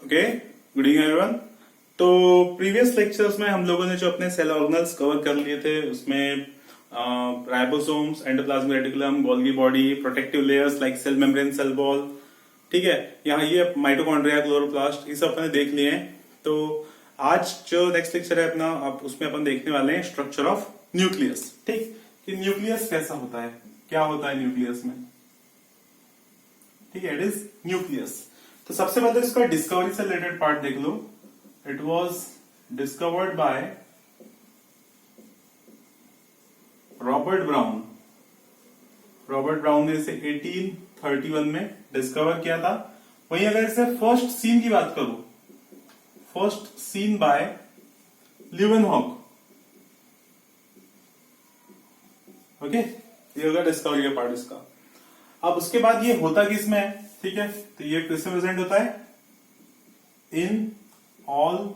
Okay, good evening everyone. तो previous lectures में हम लोगों ने जो अपने सेल ऑर्गेनल्स कवर कर लिए थे उसमें ribosomes, endoplasmic reticulum, Golgi body, protective layers like cell membrane, cell wall, ठीक है, यहाँ ये माइटोकॉन्ड्रिया, क्लोरोप्लास्ट, ये सब अपने देख लिए हैं। तो आज जो नेक्स्ट लेक्चर है अपना, अब उसमें अपन देखने वाले हैं स्ट्रक्चर ऑफ न्यूक्लियस। ठीक, कि न्यूक्लियस कैसा होता है, क्या होता है न्यूक्लियस में। ठीक है, इट इज न्यूक्लियस। तो सबसे पहले इसका डिस्कवरी से रिलेटेड पार्ट देख लो। It was discovered by Robert Brown. Robert Brown ने इसे 1831 में डिस्कवर किया था। वहीं अगर इसे फर्स्ट सीन की बात करूं, first seen by Leeuwenhoek. Okay, ये होगा डिस्कवरी का पार्ट इसका। अब उसके बाद ये होता किसमें है, ठीक है, तो ये किसमें प्रेजेंट होता है, in all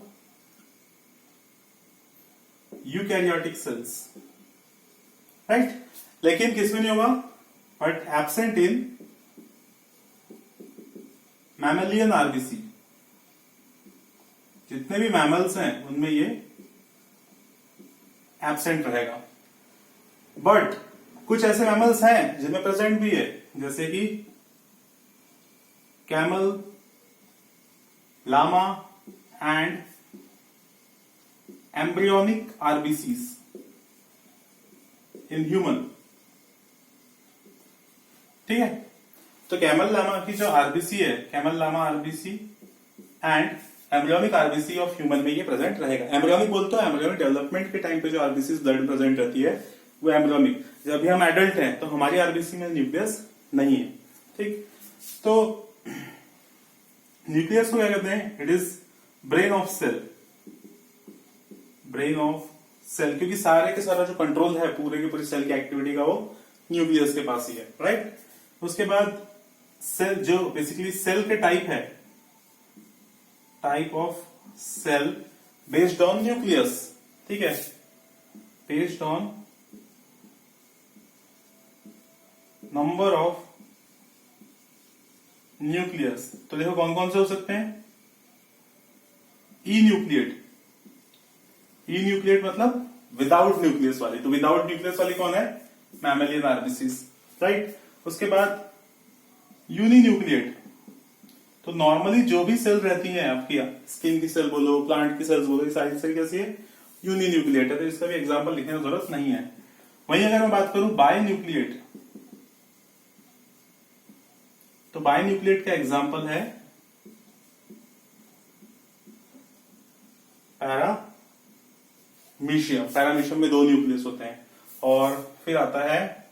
eukaryotic cells, right. लेकिन किसमें नहीं होगा, but absent in mammalian RBC. जितने भी मैमल्स हैं उनमें ये एब्सेंट रहेगा। बट कुछ ऐसे मैमल्स हैं जिनमें प्रेजेंट भी है, जैसे कि camel, llama and embryonic RBCs in human. ठीक है, तो कैमल लामा की जो आरबीसी है, camel llama RBC and embryonic RBC of human में ये प्रेजेंट रहेगा। एम्ब्रियोनिक बोलते हैं, एम्ब्रियोनिक डेवलपमेंट के टाइम पे जो आरबीसी ब्लड प्रेजेंट रहती है वो एम्ब्रियोनिक। जब भी हम एडल्ट हैं तो हमारी आरबीसी में न्यूक्लियस नहीं है। ठीक, तो न्यूक्लियस को क्या कहते हैं, it is brain of cell. Brain of cell, क्योंकि सारे के सारा जो कंट्रोल है पूरे की पूरी सेल की एक्टिविटी का वो न्यूक्लियस के पास ही है, राइट। उसके बाद सेल, जो बेसिकली सेल के टाइप है, type of cell based on nucleus. ठीक है, based on number of nucleus. तो देखो कौन कौन से हो सकते हैं, ई न्यूक्लिएट। ई न्यूक्लिएट मतलब विदाउट न्यूक्लियस वाली। तो विदाउट न्यूक्लियस वाली कौन है, मैमेलियन आरबीसीज, राइट। उसके बाद यूनी न्यूक्लिएट। तो नॉर्मली जो भी सेल रहती है आपकी, स्किन की सेल बोलो, प्लांट की सेल्स बोलो, ये सारी सेल कैसी है, यूनी न्यूक्लिएट है। तो इसका भी एग्जाम्पल लिखने की जरूरत नहीं है। वहीं अगर मैं बात करूं बाय न्यूक्लिएट, तो बाय न्यूक्लिएट का एग्जाम्पल है पैरामीशियम। पैरामीशियम में 2 न्यूक्लियस होते हैं। और फिर आता है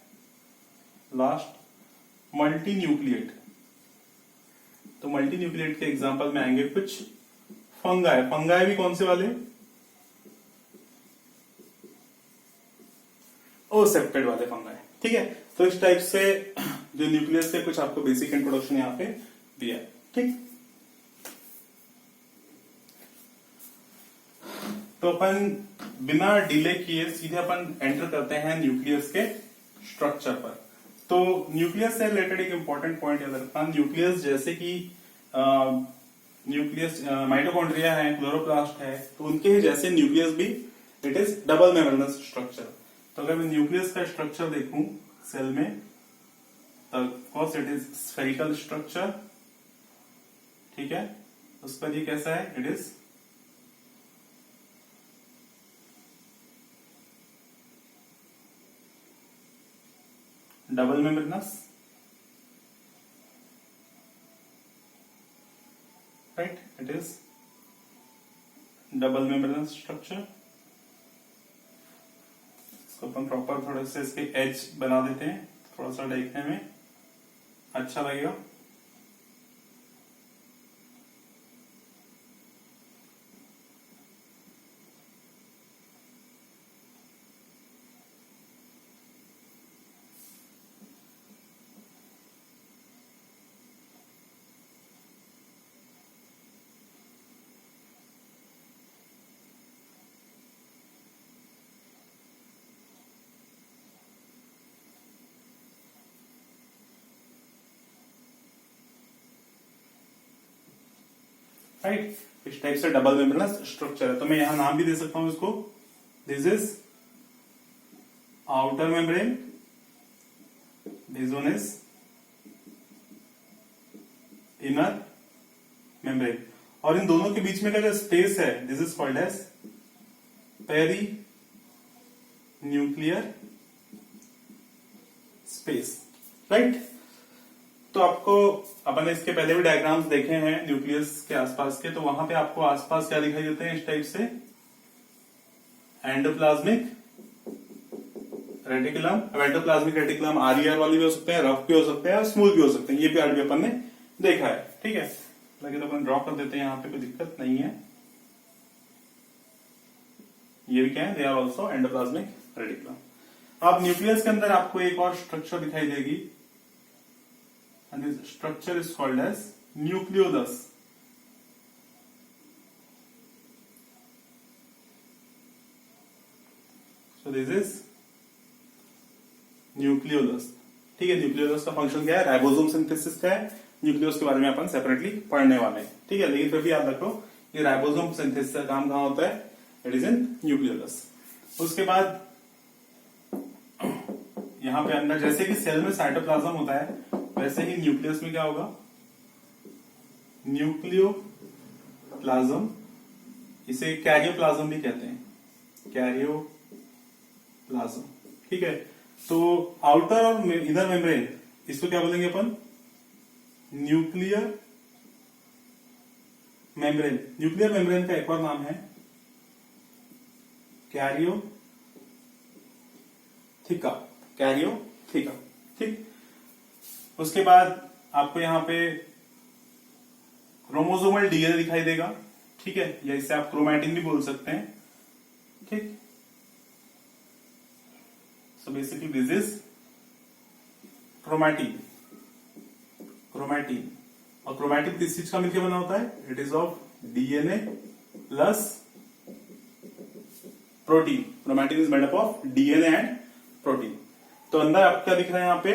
लास्ट मल्टी न्यूक्लिएट। तो मल्टी न्यूक्लिएट के एग्जाम्पल में आएंगे कुछ फंगाई। फंगाई भी कौन से वाले, ओसेप्टेड वाले फंगाई। ठीक है, तो इस टाइप से जो न्यूक्लियस के कुछ आपको बेसिक इंट्रोडक्शन यहाँ पे दिया है। ठीक, तो अपन बिना डिले किए सीधे अपन एंटर करते हैं न्यूक्लियस के स्ट्रक्चर पर। तो न्यूक्लियस से रिलेटेड एक इंपॉर्टेंट पॉइंट याद रखना, न्यूक्लियस जैसे कि न्यूक्लियस माइटोकॉन्ड्रिया है, क्लोरोप्लास्ट है, तो उनके ही जैसे न्यूक्लियस भी it is double membranous structure. तो अगर मैं न्यूक्लियस का स्ट्रक्चर देखूं सेल में, तो course it is spherical structure. ठीक है, उस पर ये कैसा है, it is double membranous, right, it is double membranous structure. इसको अपन प्रॉपर थोड़े से इसके एज बना देते हैं, थोड़ा सा देखने में अच्छा लगेगा। राइट। इस टाइप से डबल मेम्ब्रेनस स्ट्रक्चर है। तो मैं यहां नाम भी दे सकता हूं इसको, this is outer membrane, this one is inner membrane. और इन दोनों के बीच में का जो स्पेस है, this is called as perinuclear space, right. तो आपको अपन ने इसके पहले भी डायग्राम्स देखे हैं न्यूक्लियस के आसपास के, तो वहां पे आपको आसपास क्या दिखाई देते हैं इस टाइप से, एंडोप्लाज्मिक रेटिकुलम। अब एंडोप्लाज्मिक रेटिकुलम आरईआर वाली भी हो सकते हैं, रफ भी हो सकते हैं और स्मूथ भी हो सकते हैं। ये पार्ट भी अपन ने देखा है, ठीक है। लेकिन अपन ड्रॉ कर देते हैं, यहाँ पे कोई दिक्कत नहीं है। ये भी क्या है, they are also endoplasmic reticulum. अब न्यूक्लियस के अंदर आपको एक और स्ट्रक्चर दिखाई देगी, and this structure is called as nucleolus. So this is nucleolus, ठीक है। न्यूक्लियोलस का फंक्शन क्या है, राइबोसोम सिंथेसिस का है। न्यूक्लियस के बारे में अपन सेपरेटली पढ़ने वाले हैं, ठीक है। लेकिन फिर भी याद रखो ये राइबोसोम सिंथेसिस का काम कहां होता है, इट इज इन न्यूक्लियोलस। उसके बाद यहां पे अंदर जैसे कि सेल में साइटोप्लाज्म होता है, वैसे ही न्यूक्लियस में क्या होगा, न्यूक्लियोप्लाज्म। इसे कैरियोप्लाज्म भी कहते हैं, कैरियोप्लाज्म, ठीक है। तो आउटर और इनर मेम्ब्रेन, इसको क्या बोलेंगे अपन, न्यूक्लियर मेम्ब्रेन। न्यूक्लियर मेम्ब्रेन का एक और नाम है कैरियोथिका, कैरियोथिका, ठीक। उसके बाद आपको यहां पे क्रोमोसोमल डीएनए दिखाई देगा, ठीक है, या इसे आप क्रोमैटिन भी बोल सकते हैं, ठीक। So basically this is chromatin, chromatin. और क्रोमैटिन किस चीज का मिलकर बना होता है, it is of DNA plus protein. Chromatin is made up of DNA and protein. तो अंदर आपको क्या दिख रहा है यहाँ पे,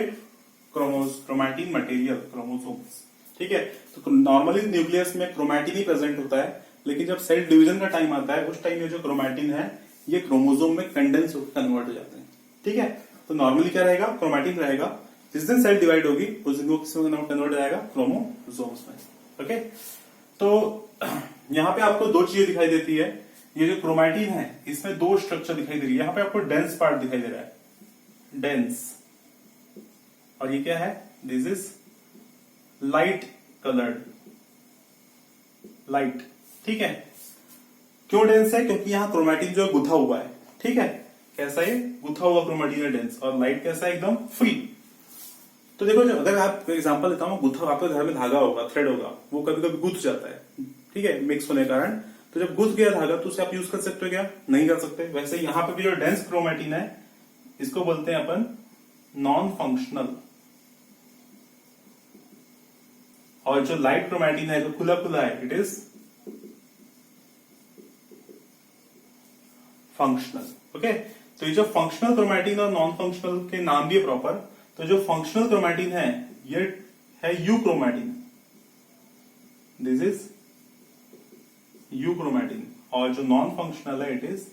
क्रोमैटिन मटेरियल, क्रोमोसोम्स, ठीक है। तो नॉर्मली न्यूक्लियस में क्रोमैटिन ही प्रेजेंट होता है, लेकिन जब सेल डिवीजन का टाइम आता है, उस टाइम ये जो क्रोमैटिन है ये क्रोमोसोम में कंडेंस होकर कन्वर्ट हो जाते हैं, ठीक है। तो नॉर्मली क्या रहेगा, क्रोमैटिन रहेगा। जिस दिन सेल डिवाइड होगी उस दिन वो किसमें कन्वर्ट हो जाएगा, क्रोमोसोम्स में, ओके। तो यहाँ पे आपको दो चीजें दिखाई देती है। ये जो क्रोमैटिन है इसमें दो स्ट्रक्चर दिखाई दे रही है। यहाँ पे आपको डेंस पार्ट दिखाई दे रहा है, डेंस, और ये क्या है, this is light coloured, light, ठीक है। क्यों डेंस है, क्योंकि यहाँ क्रोमैटिन जो गुथा हुआ है, ठीक है। कैसा है, गुथा हुआ क्रोमैटिन है, डेंस। और लाइट कैसा है, एकदम फ्री। तो देखो, अगर आप एग्जांपल देता हूं, गुथा, आपके घर में धागा होगा, थ्रेड होगा, वो कभी कभी गुथ जाता है, ठीक है, मिक्स होने के कारण। तो जब गुथ गया धागा तो उसे आप यूज कर सकते हो क्या, नहीं कर सकते। वैसे यहाँ पे भी जो डेंस क्रोमैटिन है इसको बोलते हैं अपन नॉन फंक्शनल, और जो लाइट क्रोमैटिन है, जो खुला खुला है, इट इज फंक्शनल, ओके। तो ये जो फंक्शनल क्रोमैटिन और नॉन फंक्शनल के नाम भी है प्रॉपर। तो जो फंक्शनल क्रोमैटिन है ये है you chromatin, this is you chromatin. और जो नॉन फंक्शनल है इट इज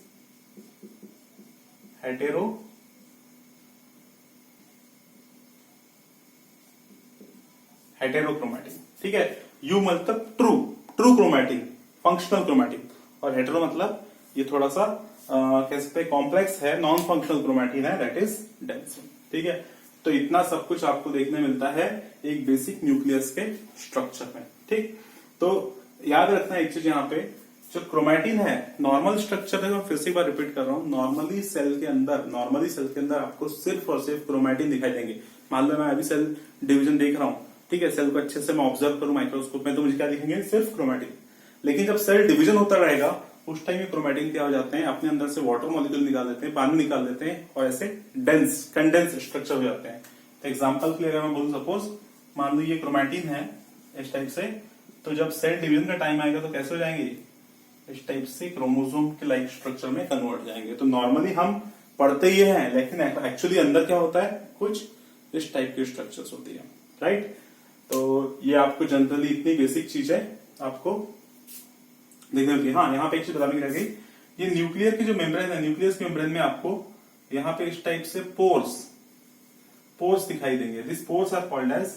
हेटेरोक्रोमैटिन, ठीक है। यू मतलब ट्रू क्रोमैटिन, फंक्शनल क्रोमैटिन, और हेटेरो मतलब ये थोड़ा सा कह सकते हैं कॉम्प्लेक्स है, नॉन फंक्शनल क्रोमैटिन है, दैट इज डेंस, ठीक है। तो इतना सब कुछ आपको देखने मिलता है एक बेसिक न्यूक्लियस के स्ट्रक्चर में, ठीक। तो याद रखना एक चीज, यहाँ पे जो क्रोमैटिन है नॉर्मल स्ट्रक्चर है, मैं फिर से एक बार रिपीट कर रहा हूं, नॉर्मली सेल के अंदर आपको सिर्फ और सिर्फ क्रोमैटिन दिखाई देंगे। मान लो मैं अभी सेल डिवीजन देख रहा हूं, ठीक है, सेल को अच्छे से मैं ऑब्जर्व करूं माइक्रोस्कोप में, तो मुझे क्या दिखेंगे, सिर्फ क्रोमैटिन। लेकिन जब सेल डिवीजन होता रहेगा उस टाइम ये क्रोमैटिन क्या हो जाते हैं, अपने अंदर से वाटर मॉलिक्यूल निकाल देते हैं, पानी निकाल देते हैं, और ऐसे डेंस कंडेंस स्ट्रक्चर हो जाते हैं। तो एग्जांपल के लिए अगर मैं बोलूं, सपोज मान लो ये क्रोमैटिन है इस टाइप से, तो जब सेल डिवीजन का टाइम आएगा तो कैसे हो जाएंगे, इस टाइप से क्रोमोसोम के लाइक स्ट्रक्चर में कन्वर्ट हो जाएंगे। तो नॉर्मली हम पढ़ते ही हैं, लेकिन एक्चुअली अंदर क्या होता है, कुछ इस टाइप की स्ट्रक्चर्स होती है, राइट। तो ये आपको जनरली इतनी बेसिक चीजें आपको देखने के, हाँ यहाँ पे एक चीज बताने की रह गई, ये न्यूक्लियर की जो मेम्ब्रेन है, न्यूक्लियस की मेम्ब्रेन में आपको यहाँ पे इस टाइप से पोर्स दिखाई देंगे। This pores are called as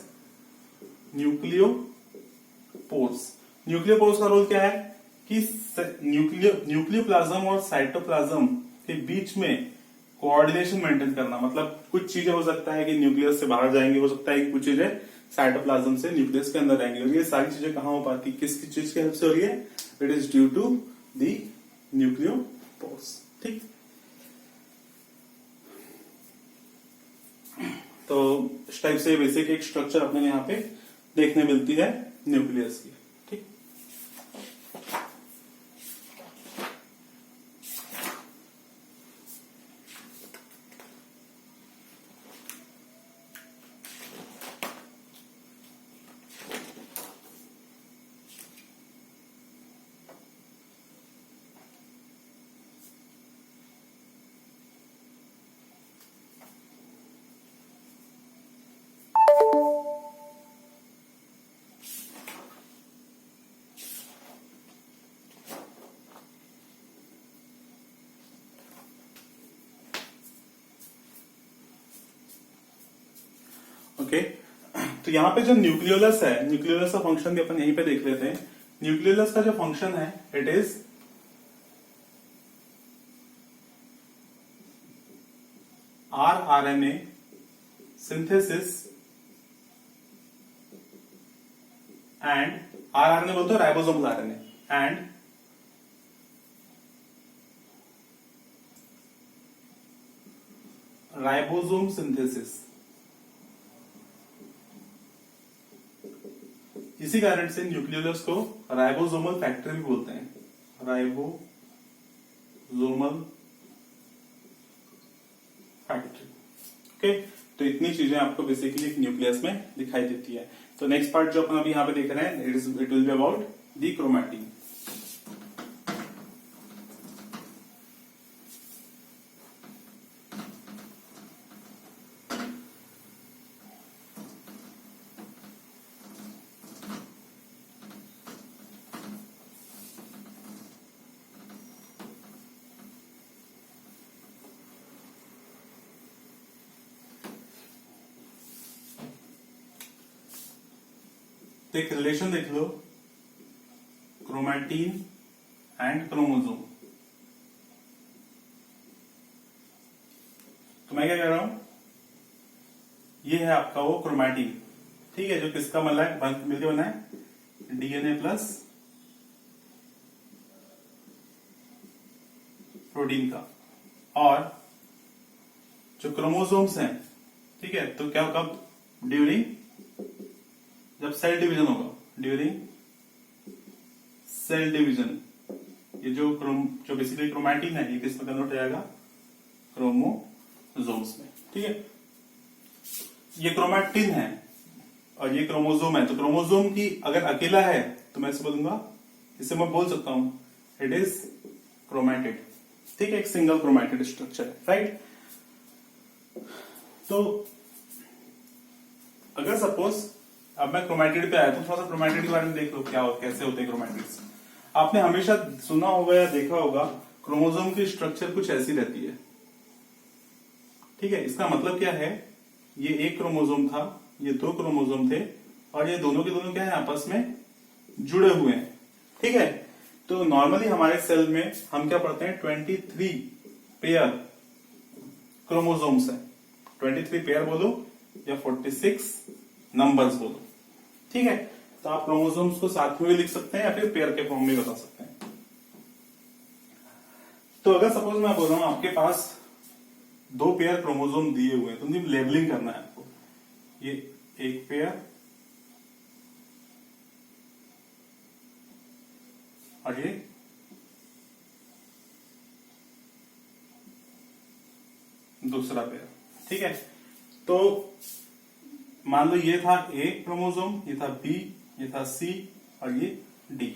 nucleopores. Nucleopores का रोल क्या है कि न्यूक्लियोप्लाज्म और साइटोप्लाज्म के बीच में कोऑर्डिनेशन मेंटेन करना। मतलब कुछ चीजें हो सकता है कि न्यूक्लियस से बाहर जाएंगी, हो सकता है कि कुछ चीजें साइटोप्लाज्म से न्यूक्लियस के अंदर जाएंगी, और ये सारी चीजें कहाँ हो पाती, किस चीज की हेल्प से हो रही है? It is due to the nucleopores. ठीक, तो इस टाइप से बेसिक एक स्ट्रक्चर अपने यहाँ पे देखने मिलती है न्यूक्लियस की। ठीक, ओके, तो यहाँ पे जो न्यूक्लियोलस है, न्यूक्लियोलस का फंक्शन भी अपन यहीं पे देख लेते हैं। न्यूक्लियोलस का जो फंक्शन है, it is RNA synthesis and RNA बोलते हो ribosomal RNA and ribosome synthesis. इसी कारण से न्यूक्लियोलस को राइबोसोमल फैक्ट्री भी बोलते हैं, राइबोसोमल फैक्ट्री। ओके, तो इतनी चीजें आपको बेसिकली एक न्यूक्लियस में दिखाई देती है। तो नेक्स्ट पार्ट जो अपन अभी यहाँ पे देख रहे हैं, it will be about the chromatin. एक रिलेशन देख लो, क्रोमैटिन एंड क्रोमोसोम। तो मैं क्या कह रहा हूं, ये है आपका वो क्रोमैटिन, ठीक है, जो किसका मिलके बना है, डीएनए प्लस प्रोटीन का। और जो क्रोमोसोम्स हैं, ठीक है, तो क्या कब, ड्यूरिंग जब सेल डिवीजन होगा, ड्यूरिंग सेल डिवीजन, ये जो बेसिकली क्रोमैटिन है, ये किस में कन्वर्ट हो जाएगा, क्रोमोसोम्स में। ठीक है, ये क्रोमैटिन है और ये क्रोमोसोम है। तो क्रोमोसोम की अगर अकेला है तो मैं इसे बोलूंगा, इसे मैं बोल सकता हूं इट इज क्रोमैटिड। ठीक है, एक सिंगल क्रोमैटिड स्ट्रक्चर है, राइट। तो अगर सपोज अब मैं क्रोमैटिड पे आया तो थोड़ा सा क्रोमैटिड के बारे में देख लो, कैसे होते हैं क्रोमैटिड्स। आपने हमेशा सुना होगा या देखा होगा, क्रोमोसोम की स्ट्रक्चर कुछ ऐसी रहती है। ठीक है, इसका मतलब क्या है, ये एक क्रोमोसोम था, ये दो क्रोमोसोम थे, और ये दोनों के दोनों क्या है, आपस में जुड़े हुए हैं। ठीक है, तो नॉर्मली हमारे सेल में हम क्या पढ़ते हैं, 23 पेयर क्रोमोसोम्स है। 23 पेयर बोलो या 46 नंबर्स बोलो। ठीक है, तो आप क्रोमोसोम्स को साथ में भी लिख सकते हैं या फिर पेयर के फॉर्म में बता सकते हैं। तो अगर सपोज मैं बोल रहा हूं आपके पास 2 पेयर क्रोमोसोम दिए हुए हैं, तो उनकी लेबलिंग करना है आपको। ये एक पेयर और ये दूसरा पेयर। ठीक है, तो मान लो ये था ए क्रोमोसोम, ये था बी, ये था सी और ये डी।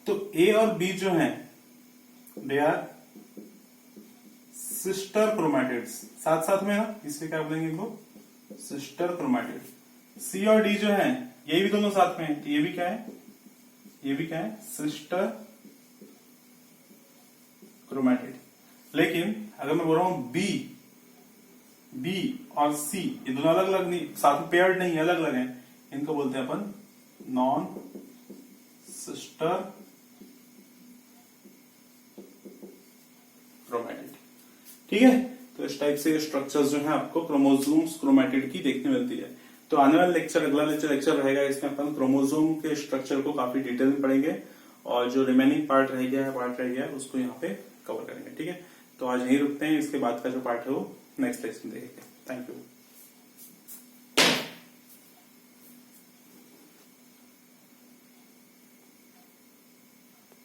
तो ए और बी जो हैं, दे आर सिस्टर क्रोमैटिड्स, साथ साथ में ना, इसलिए क्या बोलेंगे इनको, सिस्टर क्रोमैटिड। सी और डी जो हैं, ये भी दोनों साथ में हैं, तो ये भी क्या है, ये भी क्या है, सिस्टर क्रोमैटिड। लेकिन अगर मैं बोल रहा हूं बी और सी, ये दोनों अलग अलग नहीं, साथ में पेयर्ड नहीं, अलग अलग हैं, इनको बोलते हैं अपन नॉन सिस्टर क्रोमैटिड। ठीक है, तो इस टाइप से स्ट्रक्चर्स जो है आपको क्रोमोसोम्स क्रोमैटिड की देखने मिलती है। तो आने वाला लेक्चर, अगला लेक्चर रहेगा, इसमें अपन क्रोमोसोम के स्ट्रक्चर को काफी डिटेल में पढ़ेंगे और जो रिमेनिंग पार्ट रह गया है उसको यहाँ पे कवर करेंगे। ठीक है, तो आज यहीं रुकते हैं, इसके बाद का जो पार्ट है वो नेक्स्ट लेक्चर में देखेंगे। Thank you.